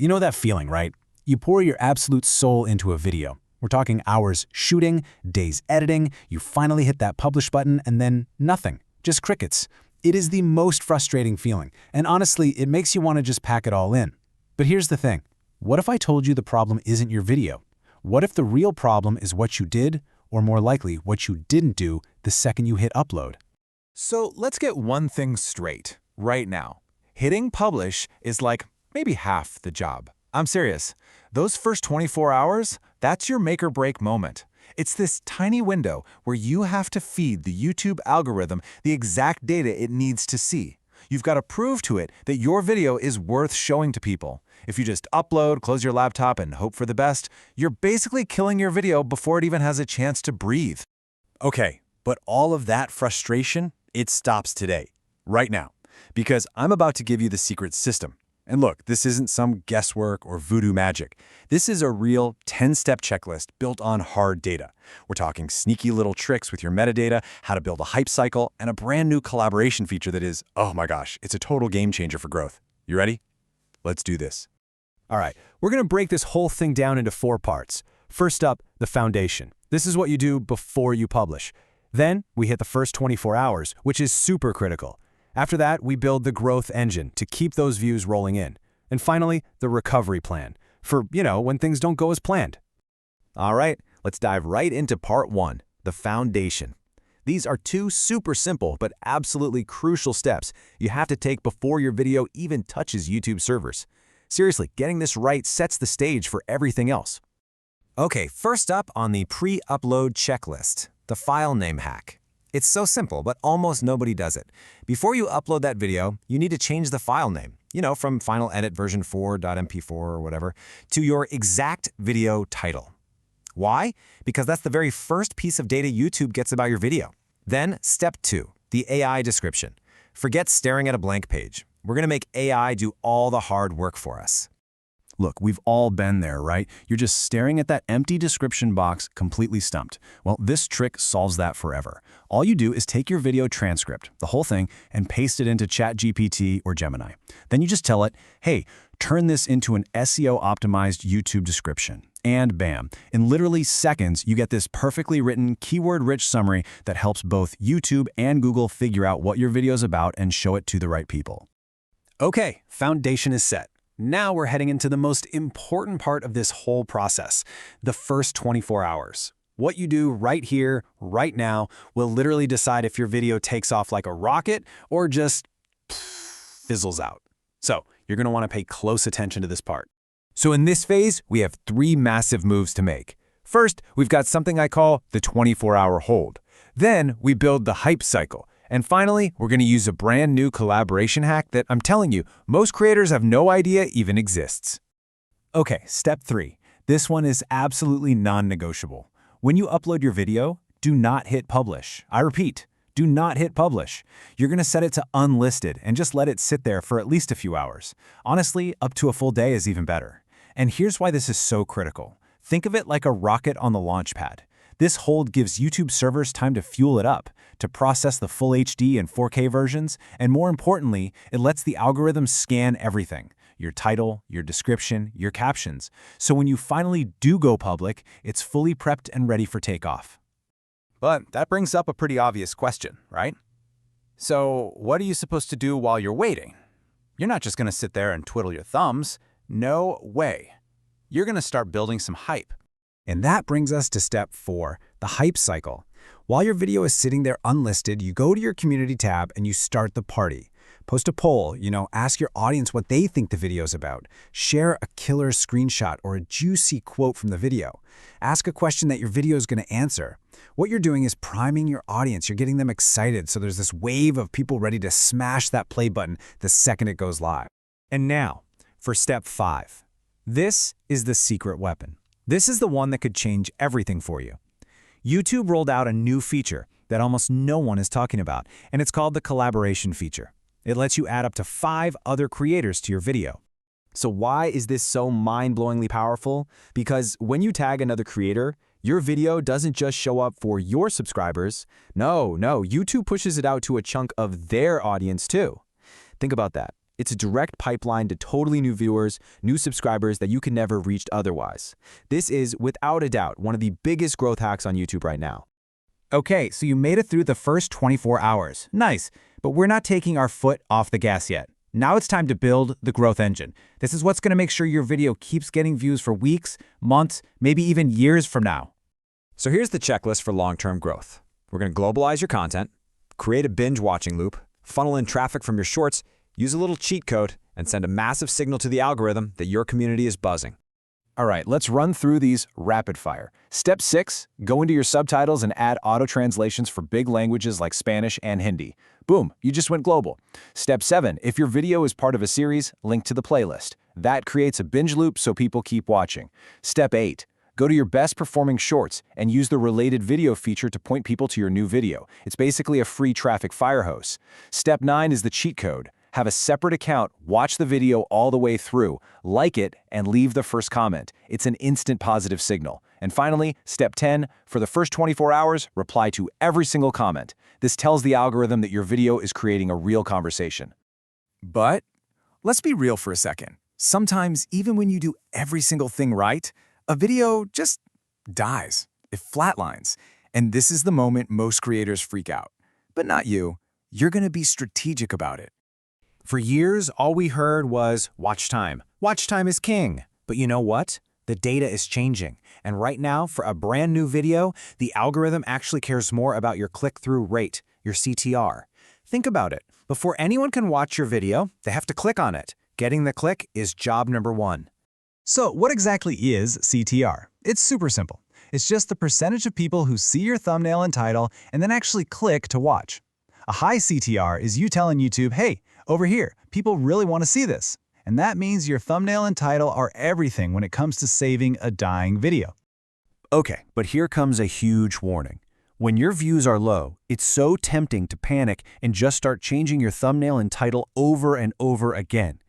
You know that feeling, right? You pour your absolute soul into a video. We're talking hours shooting, days editing, you finally hit that publish button, and then nothing, just crickets. It is the most frustrating feeling, and honestly, it makes you want to just pack it all in. But here's the thing. What if I told you the problem isn't your video? What if the real problem is what you did, or more likely, what you didn't do the second you hit upload? So let's get one thing straight, right now. Hitting publish is like maybe half the job. I'm serious. Those first 24 hours, that's your make or break moment. It's this tiny window where you have to feed the YouTube algorithm the exact data it needs to see. You've got to prove to it that your video is worth showing to people. If you just upload, close your laptop, and hope for the best, you're basically killing your video before it even has a chance to breathe. Okay, but all of that frustration, it stops today, right now, because I'm about to give you the secret system. And look, this isn't some guesswork or voodoo magic. This is a real 10-step checklist built on hard data. We're talking sneaky little tricks with your metadata, how to build a hype cycle, and a brand new collaboration feature that is, oh my gosh, it's a total game changer for growth. You ready? Let's do this. All right, we're going to break this whole thing down into 4 parts. First up, the foundation. This is what you do before you publish. Then we hit the first 24 hours, which is super critical. After that, we build the growth engine to keep those views rolling in. And finally, the recovery plan for, when things don't go as planned. All right, let's dive right into part 1, the foundation. These are 2 super simple but absolutely crucial steps you have to take before your video even touches YouTube servers. Seriously, getting this right sets the stage for everything else. Okay, first up on the pre-upload checklist, the file name hack. It's so simple, but almost nobody does it. Before you upload that video, you need to change the file name, from Final Edit version 4.mp4 or whatever, to your exact video title. Why? Because that's the very first piece of data YouTube gets about your video. Then, step 2, the AI description. Forget staring at a blank page. We're going to make AI do all the hard work for us. Look, we've all been there, right? You're just staring at that empty description box, completely stumped. Well, this trick solves that forever. All you do is take your video transcript, the whole thing, and paste it into ChatGPT or Gemini. Then you just tell it, hey, turn this into an SEO-optimized YouTube description. And bam, in literally seconds, you get this perfectly written, keyword-rich summary that helps both YouTube and Google figure out what your video's about and show it to the right people. Okay, foundation is set. Now we're heading into the most important part of this whole process, the first 24 hours. What you do right here, right now, will literally decide if your video takes off like a rocket or just fizzles out. So you're going to want to pay close attention to this part. So in this phase, we have 3 massive moves to make. First, we've got something I call the 24-hour hold. Then we build the hype cycle. And finally, we're going to use a brand new collaboration hack that I'm telling you, most creators have no idea even exists. Okay, step 3. This one is absolutely non-negotiable. When you upload your video, do not hit publish. I repeat, do not hit publish. You're going to set it to unlisted and just let it sit there for at least a few hours. Honestly, up to a full day is even better. And here's why this is so critical. Think of it like a rocket on the launch pad. This hold gives YouTube servers time to fuel it up, to process the full HD and 4K versions, and more importantly, it lets the algorithm scan everything, your title, your description, your captions. So when you finally do go public, it's fully prepped and ready for takeoff. But that brings up a pretty obvious question, right? So what are you supposed to do while you're waiting? You're not just going to sit there and twiddle your thumbs. No way. You're going to start building some hype. And that brings us to step 4, the hype cycle. While your video is sitting there unlisted, you go to your community tab and you start the party. Post a poll, ask your audience what they think the video's about. Share a killer screenshot or a juicy quote from the video. Ask a question that your video is going to answer. What you're doing is priming your audience. You're getting them excited, so there's this wave of people ready to smash that play button the second it goes live. And now, for step 5. This is the secret weapon. This is the one that could change everything for you. YouTube rolled out a new feature that almost no one is talking about, and it's called the collaboration feature. It lets you add up to 5 other creators to your video. So why is this so mind-blowingly powerful? Because when you tag another creator, your video doesn't just show up for your subscribers. No, YouTube pushes it out to a chunk of their audience too. Think about that. It's a direct pipeline to totally new viewers, new subscribers that you could never have reached otherwise. This is, without a doubt, one of the biggest growth hacks on YouTube right now. Okay, so you made it through the first 24 hours. Nice, but we're not taking our foot off the gas yet. Now it's time to build the growth engine. This is what's going to make sure your video keeps getting views for weeks, months, maybe even years from now. So here's the checklist for long-term growth. We're going to globalize your content, create a binge-watching loop, funnel in traffic from your shorts, use a little cheat code, and send a massive signal to the algorithm that your community is buzzing. All right, let's run through these rapid fire. Step 6, go into your subtitles and add auto translations for big languages like Spanish and Hindi. Boom, you just went global. Step 7, if your video is part of a series, link to the playlist. That creates a binge loop so people keep watching. Step 8, go to your best performing shorts and use the related video feature to point people to your new video. It's basically a free traffic fire hose. Step 9 is the cheat code. Have a separate account, watch the video all the way through, like it, and leave the first comment. It's an instant positive signal. And finally, step 10, for the first 24 hours, reply to every single comment. This tells the algorithm that your video is creating a real conversation. But let's be real for a second. Sometimes, even when you do every single thing right, a video just dies. It flatlines. And this is the moment most creators freak out. But not you. You're going to be strategic about it. For years, all we heard was watch time. Watch time is king. But you know what? The data is changing. And right now, for a brand new video, the algorithm actually cares more about your click-through rate, your CTR. Think about it. Before anyone can watch your video, they have to click on it. Getting the click is job number 1. So what exactly is CTR? It's super simple. It's just the percentage of people who see your thumbnail and title and then actually click to watch. A high CTR is you telling YouTube, hey, over here, people really want to see this. And that means your thumbnail and title are everything when it comes to saving a dying video. Okay, but here comes a huge warning. When your views are low, it's so tempting to panic and just start changing your thumbnail and title over and over again.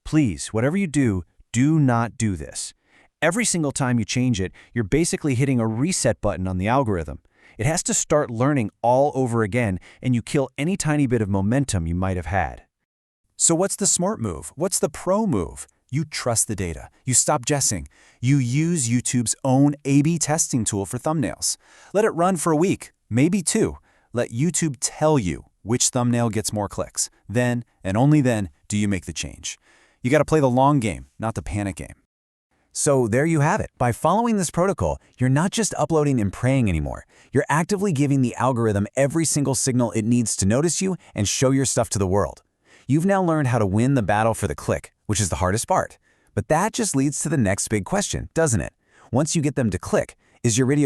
Please, whatever you do, do not do this. Every single time you change it, you're basically hitting a reset button on the algorithm. It has to start learning all over again, and you kill any tiny bit of momentum you might have had. So what's the smart move? What's the pro move? You trust the data. You stop guessing. You use YouTube's own A/B testing tool for thumbnails. Let it run for a week, maybe 2. Let YouTube tell you which thumbnail gets more clicks. Then, and only then, do you make the change. You got to play the long game, not the panic game. So there you have it. By following this protocol, you're not just uploading and praying anymore. You're actively giving the algorithm every single signal it needs to notice you and show your stuff to the world. You've now learned how to win the battle for the click, which is the hardest part. But that just leads to the next big question, doesn't it? Once you get them to click, is your video